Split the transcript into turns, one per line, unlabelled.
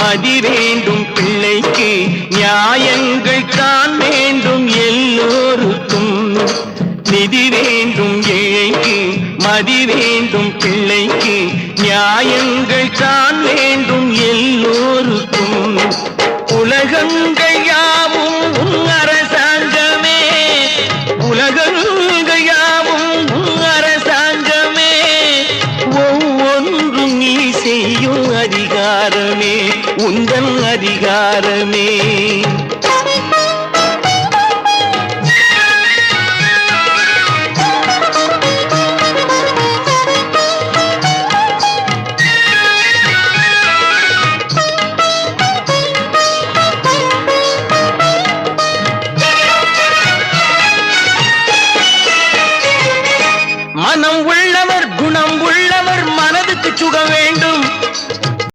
மதி வேண்டும் பிள்ளைக்கு நியாயங்கள் தான் வேண்டும் எல்லோருக்கும் நிதி வேண்டும் ஏழைக்கு மதி வேண்டும் பிள்ளைக்கு நியாயங்கள் தான் வேண்டும் எல்லோருக்கும் உலகங்கள் யாவும் அரசாங்கமே உலகங்கள் யாவும் அரசாங்கமே ஒவ்வொன்றும் நீ செய்யும் அதிகாரமே உந்தன் அதிகாரமே